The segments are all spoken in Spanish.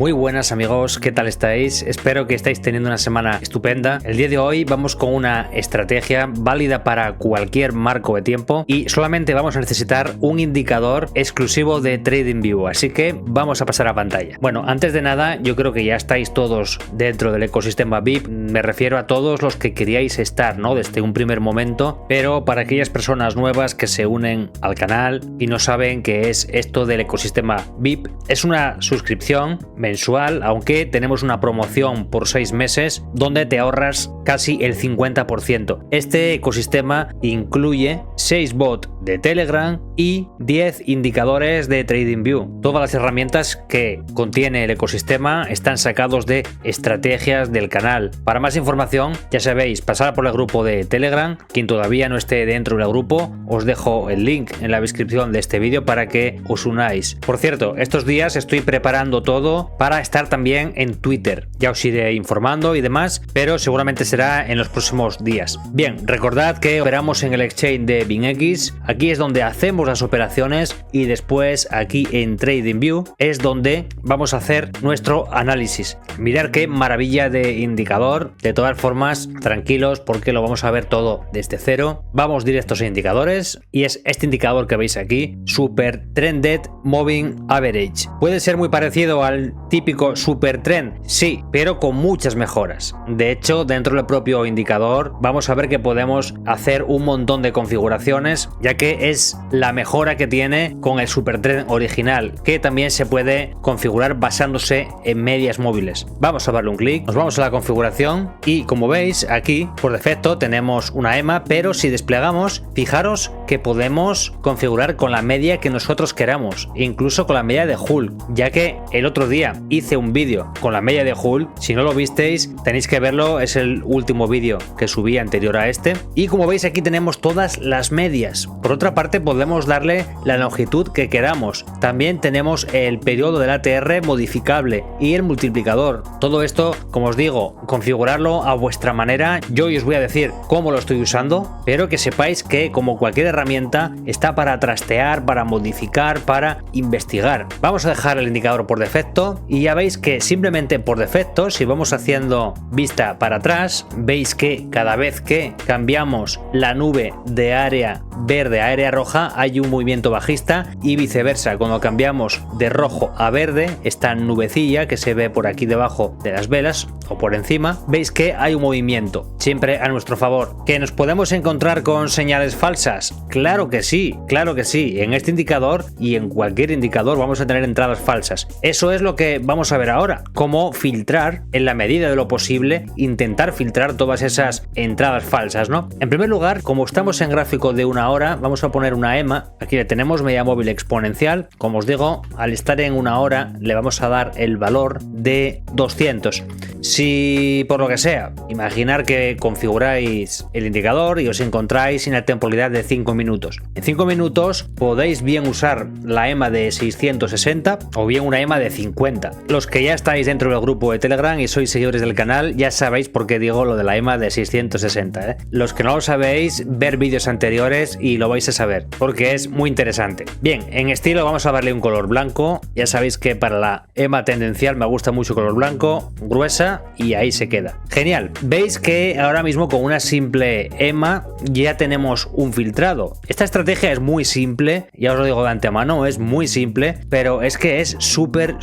Muy buenas amigos, ¿qué tal estáis? Espero que estáis teniendo una semana estupenda. El día de hoy vamos con una estrategia válida para cualquier marco de tiempo y solamente vamos a necesitar un indicador exclusivo de TradingView, así que vamos a pasar a pantalla. Bueno, antes de nada, yo creo que ya estáis todos dentro del ecosistema VIP, me refiero a todos los que queríais estar, ¿no? Desde un primer momento, pero para aquellas personas nuevas que se unen al canal y no saben qué es esto del ecosistema VIP, es una suscripción mensual, aunque tenemos una promoción por 6 meses donde te ahorras casi el 50%. Este ecosistema incluye 6 bots de Telegram y 10 indicadores de TradingView. Todas las herramientas que contiene el ecosistema están sacados de estrategias del canal. Para más información, ya sabéis, pasar por el grupo de Telegram. Quien todavía no esté dentro del grupo, os dejo el link en la descripción de este vídeo para que os unáis. Por cierto, estos días estoy preparando todo para estar también en Twitter. Ya os iré informando y demás, pero seguramente será en los próximos días. Bien, recordad que operamos en el exchange de BingX. Aquí es donde hacemos las operaciones y después aquí en TradingView es donde vamos a hacer nuestro análisis. Mirad qué maravilla de indicador. De todas formas, tranquilos porque lo vamos a ver todo desde cero. Vamos directos a indicadores y es este indicador que veis aquí, Super Trended Moving Average. Puede ser muy parecido al típico Super Trend, sí, pero con muchas mejoras. De hecho, dentro del propio indicador vamos a ver que podemos hacer un montón de configuraciones, ya que es la mejora que tiene con el Super Trend original, que también se puede configurar basándose en medias móviles. Vamos a darle un clic, nos vamos a la configuración y como veis aquí por defecto tenemos una EMA, pero si desplegamos, fijaros que podemos configurar con la media que nosotros queramos, incluso con la media de Hull, ya que el otro día hice un vídeo con la media de Hull. Si no lo visteis, tenéis que verlo, es el último vídeo que subí anterior a este. Y como veis aquí tenemos todas las medias. Por otra parte podemos darle la longitud que queramos. También tenemos el periodo del ATR modificable y el multiplicador. Todo esto, como os digo, configurarlo a vuestra manera. Yo os voy a decir cómo lo estoy usando, pero que sepáis que como cualquier herramienta está para trastear, para modificar, para investigar. Vamos a dejar el indicador por defecto y ya veis que simplemente por defecto, si vamos haciendo vista para atrás, veis que cada vez que cambiamos la nube de área verde a área roja hay un movimiento bajista y viceversa. Cuando cambiamos de rojo a verde, esta nubecilla que se ve por aquí debajo de las velas o por encima, veis que hay un movimiento siempre a nuestro favor. ¿Que nos podemos encontrar con señales falsas? Claro que sí, claro que sí. En este indicador y en cualquier indicador vamos a tener entradas falsas. Eso es lo que vamos a ver ahora, cómo filtrar en la medida de lo posible, intentar filtrar todas esas entradas falsas, ¿no? En primer lugar, como estamos en gráfico de una hora, vamos a poner una EMA. Aquí le tenemos media móvil exponencial. Como os digo, al estar en una hora le vamos a dar el valor de 200. Si por lo que sea, imaginar que configuráis el indicador y os encontráis sin la temporalidad de 5 minutos. En 5 minutos podéis bien usar la EMA de 660 o bien una EMA de 50. Los que ya estáis dentro del grupo de Telegram y sois seguidores del canal ya sabéis por qué digo lo de la EMA de 660, ¿eh? Los que no lo sabéis, ver vídeos anteriores y lo vais a saber porque es muy interesante. Bien, en estilo vamos a darle un color blanco. Ya sabéis que para la EMA tendencial me gusta mucho color blanco, gruesa, y ahí se queda. Genial. Veis que ahora mismo con una simple EMA ya tenemos un filtrado. Esta estrategia es muy simple, ya os lo digo de antemano, es muy simple, pero es que es súper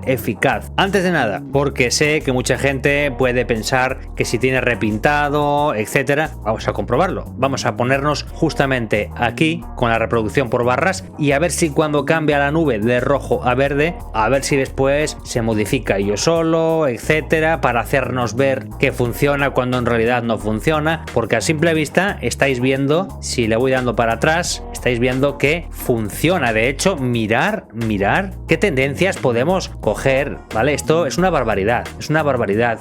eficaz. Antes de nada, porque sé que mucha gente puede pensar que si tiene repintado, etcétera, vamos a comprobarlo. Vamos a ponernos justamente aquí con la reproducción por barras y a ver si cuando cambia la nube de rojo a verde, a ver si después se modifica yo solo, etcétera, para hacernos ver que funciona cuando en realidad no funciona, porque a simple vista estáis viendo, si le voy dando para atrás, estáis viendo que funciona. De hecho, mirar qué tendencias podemos coger, ¿vale? Esto es una barbaridad,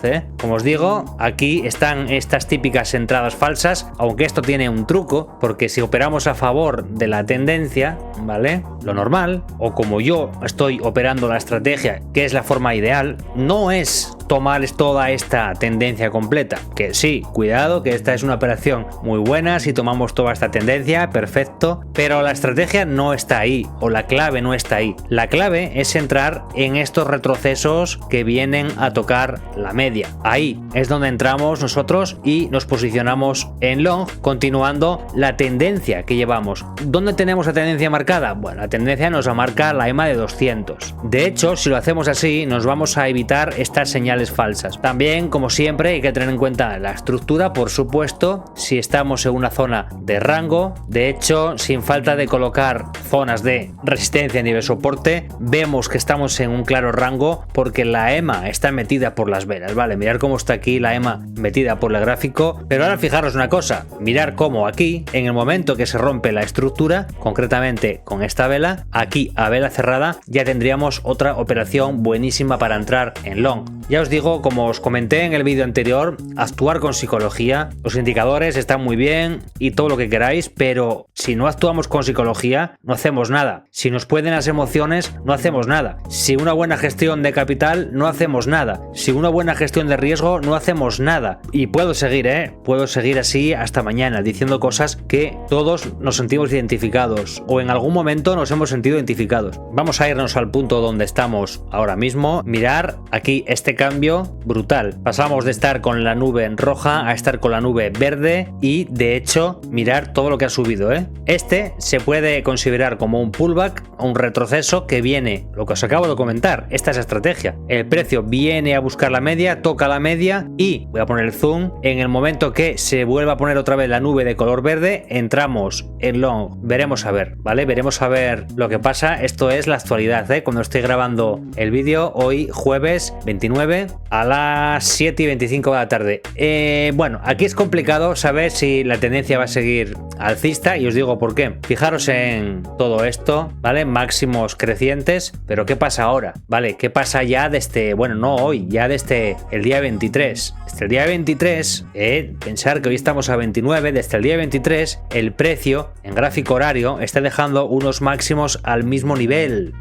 ¿eh? Como os digo, aquí están estas típicas entradas falsas, aunque esto tiene un truco, porque si operamos a favor de la tendencia, ¿vale? Lo normal, o como yo estoy operando la estrategia, que es la forma ideal, no es tomar toda esta tendencia completa. Que sí, cuidado, que esta es una operación muy buena si tomamos toda esta tendencia, perfecto, pero la estrategia no está ahí, o la clave no está ahí. La clave es entrar en estos retrocesos que vienen a tocar la media. Ahí es donde entramos nosotros y nos posicionamos en long, continuando la tendencia que llevamos. ¿Dónde tenemos la tendencia marcada? Bueno, la tendencia nos la marca la EMA de 200. De hecho, si lo hacemos así, nos vamos a evitar estas señales falsas. También, como siempre, hay que tener en cuenta la estructura, por supuesto, si estamos en una zona de rango. De hecho, sin falta de colocar zonas de resistencia a nivel soporte, vemos que estamos en un claro rango porque la EMA está metida por las velas, ¿vale? Mirar cómo está aquí la EMA metida por el gráfico, pero ahora fijaros una cosa, mirar cómo aquí, en el momento que se rompe la estructura, concretamente con esta vela, aquí a vela cerrada, ya tendríamos otra operación buenísima para entrar en long. Ya os digo, como os comenté en el vídeo anterior, actuar con psicología. Los indicadores están muy bien y todo lo que queráis, pero si no actuamos con psicología, no hacemos nada. Si nos pueden las emociones, no hacemos nada. Si una buena gestión de capital, no hacemos nada. Si una buena gestión de riesgo, no hacemos nada. Y puedo seguir, puedo seguir así hasta mañana, diciendo cosas que todos nos sentimos identificados o en algún momento nos hemos sentido identificados. Vamos a irnos al punto donde estamos ahora mismo. Mirar aquí este cambio brutal. Pasamos de estar con la nube en roja a estar con la nube verde y de hecho mirar todo lo que ha subido, Este se puede considerar como un pullback, un retroceso que viene, lo que os acabo de comentar, esta es la estrategia. El precio viene a buscar la media, toca la media y, voy a poner el zoom, en el momento que se vuelva a poner otra vez la nube de color verde, entramos en long. Veremos a ver, ¿vale? Veremos a ver lo que pasa. Esto es la actualidad, cuando estoy grabando el vídeo, hoy jueves 29 a las 7:25 de la tarde. Bueno, aquí es complicado saber si la tendencia va a seguir alcista y os digo por qué. Fijaros en todo esto, ¿vale? Máximos crecientes, pero ¿qué pasa ahora? ¿Vale? ¿Qué pasa ya desde, bueno, no hoy, ya desde el día 23? Desde el día 23, pensar que hoy estamos a 29, desde el día 23 el precio en gráfico horario está dejando unos máximos al mismo nivel,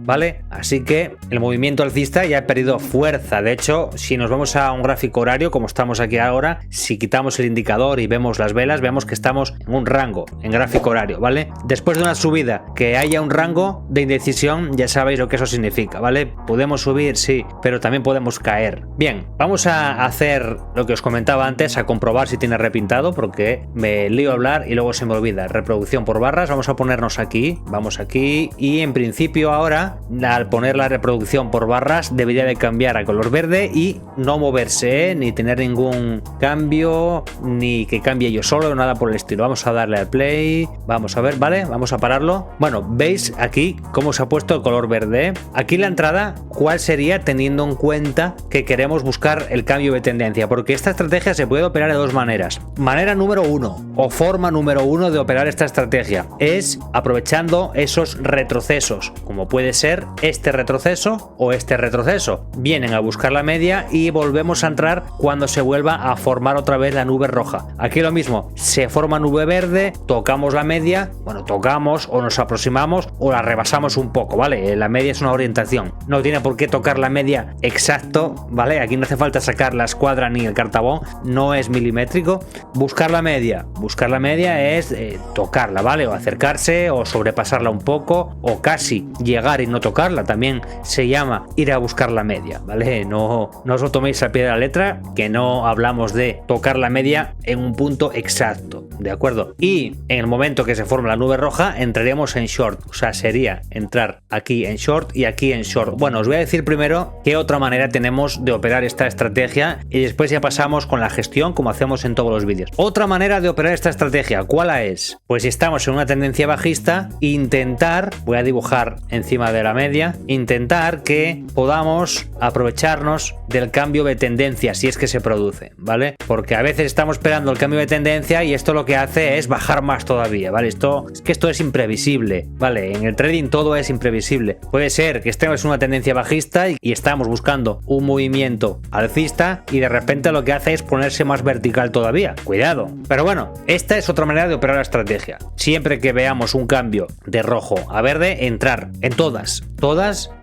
¿vale? Así que el movimiento alcista ya ha perdido fuerza. De hecho, si nos vamos a un gráfico horario como estamos aquí ahora, si quitamos el indicador y vemos las velas, vemos que estamos en un rango en gráfico horario, ¿vale? Después de una subida que haya un rango de indecisión, ya sabéis lo que eso significa, ¿vale? Podemos subir, sí, pero también podemos caer. Bien, vamos a hacer lo que os comentaba antes, a comprobar si tiene repintado, porque me lío a hablar y luego se me olvida. Reproducción por barras, vamos a ponernos aquí, vamos aquí y en principio ahora, al poner la reproducción por barras, debería de cambiar a color verde y no moverse, ni tener ningún cambio, ni que cambie yo solo, nada por el estilo. Vamos a darle al play, vamos a ver, ¿vale? Vamos a pararlo. Bueno, veis aquí cómo se ha puesto el color verde. Aquí la entrada, ¿cuál sería teniendo en cuenta que queremos buscar el cambio de tendencia? Porque esta estrategia se puede operar de dos maneras. Manera número uno, o forma número uno de operar esta estrategia, es aprovechando esos retrocesos, como puede ser este retroceso o este retroceso. Vienen a buscar la media y volvemos a entrar cuando se vuelva a formar otra vez la nube roja. Aquí lo mismo, se forma nube verde, tocamos la media, bueno, tocamos o nos aproximamos o la rebasamos un poco, ¿vale? La media es una orientación, no tiene por qué tocar la media exacto, ¿vale? Aquí no hace falta sacar la escuadra ni el cartabón, no es milimétrico. Buscar la media es tocarla, ¿vale? O acercarse o sobrepasarla un poco o casi llegar y no tocarla, también se llama ir a buscar la media, ¿vale? No os lo toméis a pie de la letra, que no hablamos de tocar la media en un punto exacto, ¿de acuerdo? Y en el momento que se forma la nube roja entraremos en short, o sea, sería entrar aquí en short y aquí en short. Bueno, os voy a decir primero qué otra manera tenemos de operar esta estrategia y después ya pasamos con la gestión como hacemos en todos los vídeos. Otra manera de operar esta estrategia, ¿cuál es? Pues si estamos en una tendencia bajista, intentar, voy a dibujar encima de la media, intentar que podamos aprovecharnos del cambio de tendencia si es que se produce, ¿vale? Porque a veces estamos esperando el cambio de tendencia y esto lo que hace es bajar más todavía, ¿vale? Esto es imprevisible, ¿vale? En el trading todo es imprevisible. Puede ser que estemos en una tendencia bajista y estamos buscando un movimiento alcista alcista y de repente lo que hace es ponerse más vertical todavía. Cuidado. Pero bueno, esta es otra manera de operar la estrategia. Siempre que veamos un cambio de rojo a verde, entrar en todas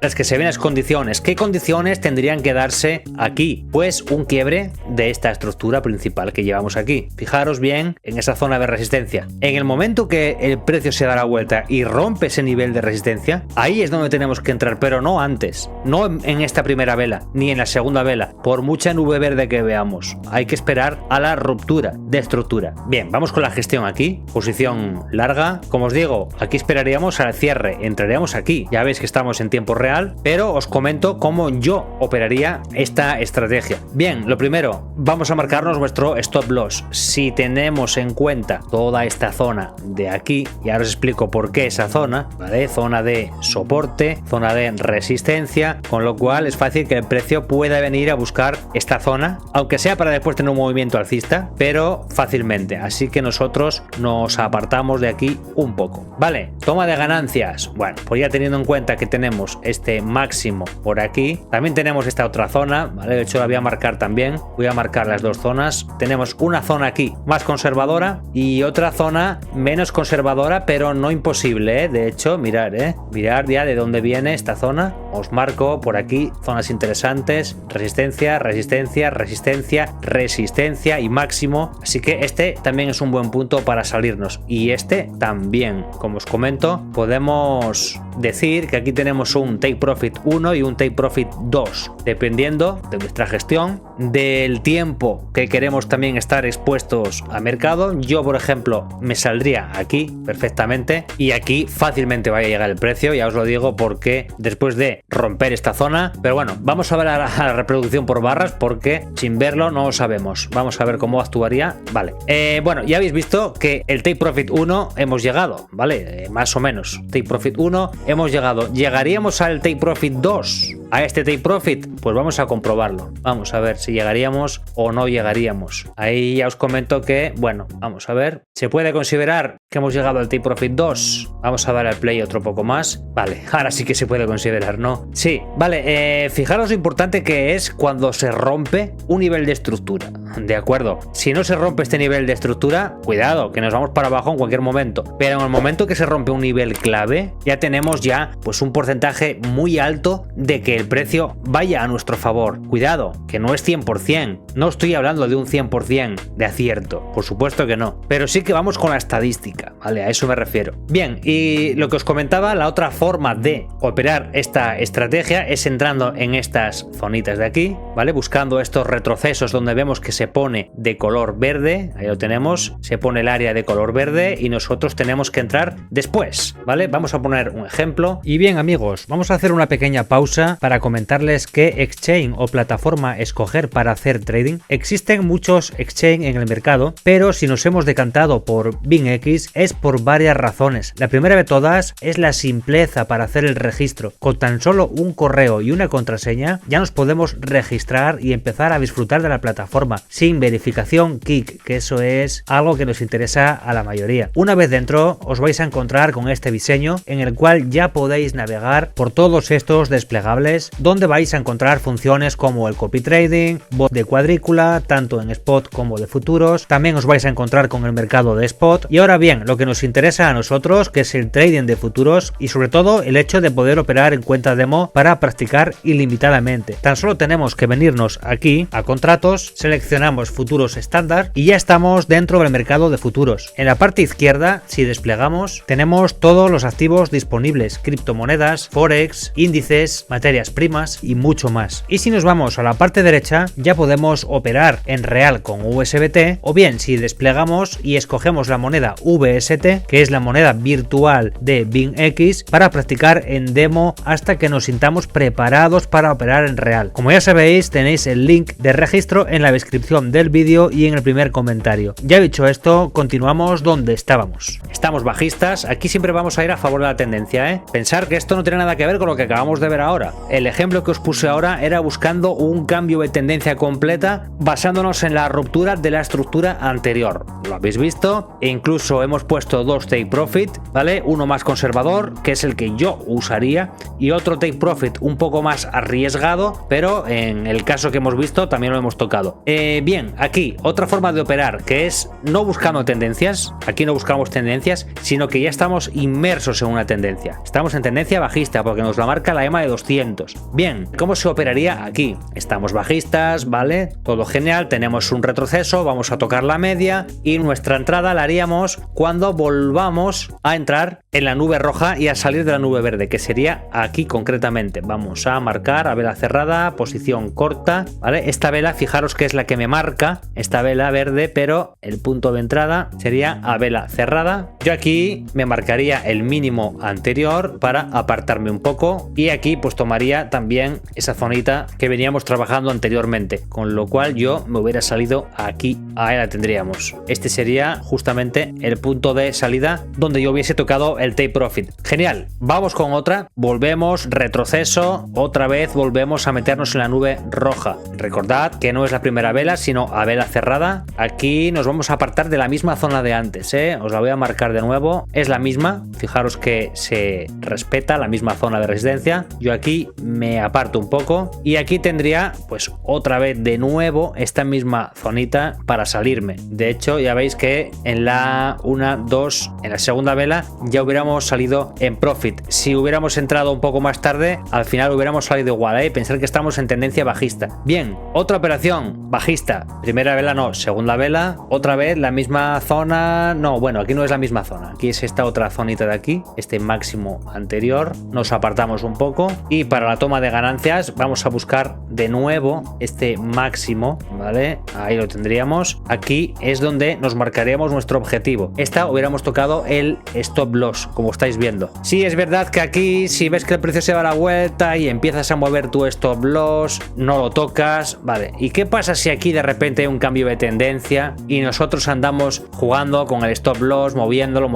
las que se ven las condiciones. ¿Qué condiciones tendrían que darse aquí? Pues un quiebre de esta estructura principal que llevamos aquí. Fijaros bien en esa zona de resistencia. En el momento que el precio se da la vuelta y rompe ese nivel de resistencia, ahí es donde tenemos que entrar, pero no antes, no en esta primera vela, ni en la segunda vela, por mucha nube verde que veamos. Hay que esperar a la ruptura de estructura. Bien, vamos con la gestión aquí, posición larga. Como os digo, aquí esperaríamos al cierre, entraríamos aquí. Ya veis que estamos en tiempo real, pero os comento cómo yo operaría esta estrategia. Bien, lo primero, vamos a marcarnos nuestro stop loss. Si tenemos en cuenta toda esta zona de aquí, y ahora os explico por qué esa zona, ¿vale? Zona de soporte, zona de resistencia, con lo cual es fácil que el precio pueda venir a buscar esta zona, aunque sea para después tener un movimiento alcista, pero fácilmente. Así que nosotros nos apartamos de aquí un poco. Vale, toma de ganancias. Bueno, pues ya teniendo en cuenta que tenemos este máximo por aquí, también tenemos esta otra zona, ¿vale? De hecho la voy a marcar también, voy a marcar las dos zonas. Tenemos una zona aquí más conservadora y otra zona menos conservadora, pero no imposible, ¿eh? De hecho, mirad ya de dónde viene esta zona. Os marco por aquí zonas interesantes, resistencia, resistencia, resistencia, resistencia y máximo. Así que este también es un buen punto para salirnos, y este también. Como os comento, podemos decir que aquí tenemos un take profit 1 y un take profit 2, dependiendo de nuestra gestión, del tiempo que queremos también estar expuestos a mercado. Yo, por ejemplo, me saldría aquí perfectamente, y aquí fácilmente vaya a llegar el precio, ya os lo digo, porque después de romper esta zona. Pero bueno, vamos a ver a la reproducción por barras, porque sin verlo no lo sabemos. Vamos a ver cómo actuaría. Vale, bueno, ya habéis visto que el take profit 1 hemos llegado, ¿vale? Más o menos, take profit 1 hemos llegado. ¿Llegaríamos al take profit 2? A este take profit, pues vamos a comprobarlo. Vamos a ver si llegaríamos o no llegaríamos. Ahí ya os comento que, bueno, vamos a ver. ¿Se puede considerar que hemos llegado al take profit 2? Vamos a dar al play otro poco más. Vale, ahora sí que se puede considerar, ¿no? Sí, vale, fijaros lo importante que es cuando se rompe un nivel de estructura. De acuerdo, si no se rompe este nivel de estructura, cuidado, que nos vamos para abajo en cualquier momento. Pero en el momento que se rompe un nivel clave, ya tenemos pues un porcentaje muy alto de que el precio vaya a nuestro favor. Cuidado, que no es 100%. No estoy hablando de un 100% de acierto, por supuesto que no. Pero sí que vamos con la estadística, ¿vale? A eso me refiero. Bien, y lo que os comentaba, la otra forma de operar esta estrategia es entrando en estas zonitas de aquí, ¿vale? Buscando estos retrocesos donde vemos que se pone de color verde, ahí lo tenemos, se pone el área de color verde y nosotros tenemos que entrar después, ¿vale? Vamos a poner un ejemplo. Y bien, amigos, vamos a hacer una pequeña pausa para comentarles qué exchange o plataforma escoger para hacer trading. Existen muchos exchange en el mercado, pero si nos hemos decantado por BingX es por varias razones. La primera de todas es la simpleza para hacer el registro. Con tan solo un correo y una contraseña ya nos podemos registrar y empezar a disfrutar de la plataforma sin verificación KIC, que eso es algo que nos interesa a la mayoría. Una vez dentro os vais a encontrar con este diseño en el cual ya podéis navegar por todos estos desplegables, donde vais a encontrar funciones como el copy trading, bot de cuadrícula, tanto en spot como de futuros. También os vais a encontrar con el mercado de spot. Y ahora bien, lo que nos interesa a nosotros, que es el trading de futuros, y sobre todo el hecho de poder operar en cuenta demo para practicar ilimitadamente. Tan solo tenemos que venirnos aquí a contratos, seleccionamos futuros estándar y ya estamos dentro del mercado de futuros. En la parte izquierda, si desplegamos, tenemos todos los activos disponibles: criptomonedas, forex, índices, materias primas y mucho más. Y si nos vamos a la parte derecha, ya podemos operar en real con USDT, o bien si desplegamos y escogemos la moneda VST, que es la moneda virtual de BingX, para practicar en demo hasta que nos sintamos preparados para operar en real. Como ya sabéis, tenéis el link de registro en la descripción del vídeo y en el primer comentario. Ya dicho esto, continuamos donde estábamos. Estamos bajistas, aquí siempre vamos a ir a favor de la tendencia, Pensar que esto no tiene nada que ver con lo que acabamos de ver ahora. El ejemplo que os puse ahora era buscando un cambio de tendencia completa basándonos en la ruptura de la estructura anterior. Lo habéis visto, e incluso hemos puesto dos take profit, ¿vale? Uno más conservador, que es el que yo usaría, y otro take profit un poco más arriesgado, pero en el caso que hemos visto también lo hemos tocado. Bien, aquí otra forma de operar, que es no buscando tendencias. Aquí no buscamos tendencias, sino que ya estamos inmersos en una tendencia. Estamos en tendencia bajista porque nos la marca la EMA de 200. Bien, ¿cómo se operaría aquí? Estamos bajistas, ¿vale? Todo genial, tenemos un retroceso, vamos a tocar la media y nuestra entrada la haríamos cuando volvamos a entrar en la nube roja y a salir de la nube verde, que sería aquí concretamente. Vamos a marcar a vela cerrada, posición corta, ¿vale? Esta vela, fijaros que es la que me marca, esta vela verde, pero el punto de entrada sería a vela cerrada. Yo aquí me marcaría el mínimo anterior para apartarme un poco y aquí pues tomaría también esa zonita que veníamos trabajando anteriormente, con lo cual yo me hubiera salido aquí, ahí la tendríamos. Este sería justamente el punto de salida donde yo hubiese tocado el take profit. Genial, vamos con otra, volvemos, retroceso, otra vez volvemos a meternos en la nube roja. Recordad que no es la primera vela, sino a vela cerrada. Aquí nos vamos a apartar de la misma zona de antes, os la voy a marcar de nuevo, es la misma, fijaros que se respeta la misma zona de resistencia. Yo aquí me aparto un poco y aquí tendría pues otra vez de nuevo esta misma zonita para salirme. De hecho ya veis que en la 1, 2, en la segunda vela ya hubiéramos salido en profit. Si hubiéramos entrado un poco más tarde, al final hubiéramos salido igual, pensar que estamos en tendencia bajista. Bien, otra operación bajista, primera vela no, segunda vela, otra vez la misma zona, no, bueno, aquí no es la misma zona, aquí es esta otra zonita de aquí, este máximo anterior, nos apartamos un poco y para la toma de ganancias vamos a buscar de nuevo este máximo, ¿vale? Ahí lo tendríamos, aquí es donde nos marcaríamos nuestro objetivo. Esta hubiéramos tocado el stop loss, como estáis viendo. Sí, es verdad que aquí si ves que el precio se va a la vuelta y empiezas a mover tu stop loss, no lo tocas, ¿vale? ¿Y qué pasa si aquí de repente hay un cambio de tendencia y nosotros andamos jugando con el stop loss, moviéndolo,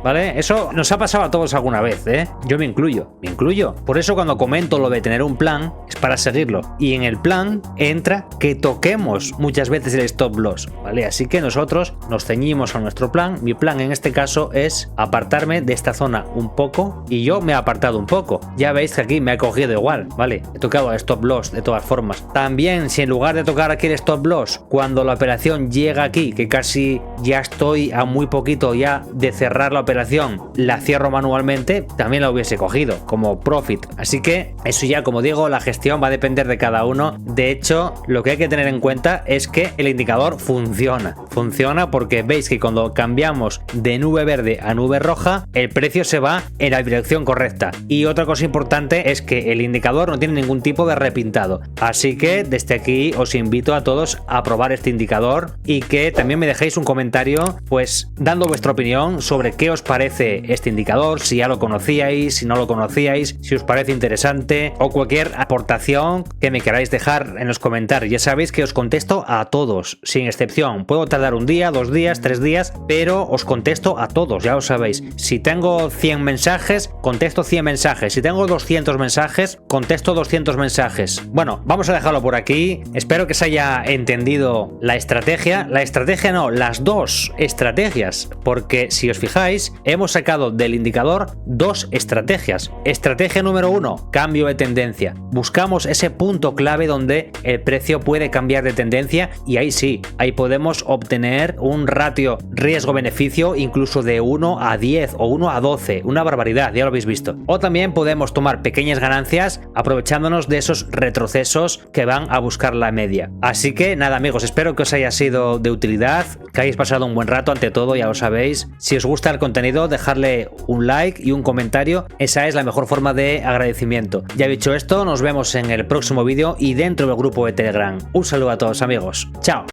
¿vale? Eso nos ha pasado a todos alguna vez, Yo me incluyo. Por eso cuando comento lo de tener un plan, es para seguirlo. Y en el plan entra que toquemos muchas veces el stop loss, ¿vale? Así que nosotros nos ceñimos a nuestro plan. Mi plan en este caso es apartarme de esta zona un poco y yo me he apartado un poco. Ya veis que aquí me ha cogido igual, ¿vale? He tocado el stop loss de todas formas. También si en lugar de tocar aquí el stop loss, cuando la operación llega aquí, que casi ya estoy a muy poquito ya de cerrar la operación, la cierro manualmente, también la hubiese cogido como profit. Así que eso ya, como digo, la gestión va a depender de cada uno. De hecho, lo que hay que tener en cuenta es que el indicador funciona porque veis que cuando cambiamos de nube verde a nube roja, el precio se va en la dirección correcta. Y otra cosa importante es que el indicador no tiene ningún tipo de repintado. Así que desde aquí os invito a todos a probar este indicador y que también me dejéis un comentario pues dando vuestra opinión sobre qué os parece este indicador, si ya lo conocíais, si no lo conocíais, si os parece interesante o cualquier aportación que me queráis dejar en los comentarios. Ya sabéis que os contesto a todos, sin excepción. Puedo tardar un día, 2 días, 3 días, pero os contesto a todos, ya lo sabéis. Si tengo 100 mensajes, contesto 100 mensajes. Si tengo 200 mensajes, contesto 200 mensajes. Bueno, vamos a dejarlo por aquí. Espero que se haya entendido la estrategia. La estrategia no, las dos estrategias, porque si os fijáis, hemos sacado del indicador dos estrategias. Estrategia número 1, cambio de tendencia. Buscamos ese punto clave donde el precio puede cambiar de tendencia y ahí sí, ahí podemos obtener un ratio riesgo-beneficio incluso de 1 a 10 o 1 a 12, una barbaridad, ya lo habéis visto. O también podemos tomar pequeñas ganancias aprovechándonos de esos retrocesos que van a buscar la media. Así que nada amigos, espero que os haya sido de utilidad, que hayáis pasado un buen rato ante todo, ya lo sabéis. Si os gusta el contenido, dejadle un like y un comentario, esa es la mejor forma de agradecimiento. Ya dicho esto, nos vemos en el próximo vídeo y dentro del grupo de Telegram. Un saludo a todos amigos, chao.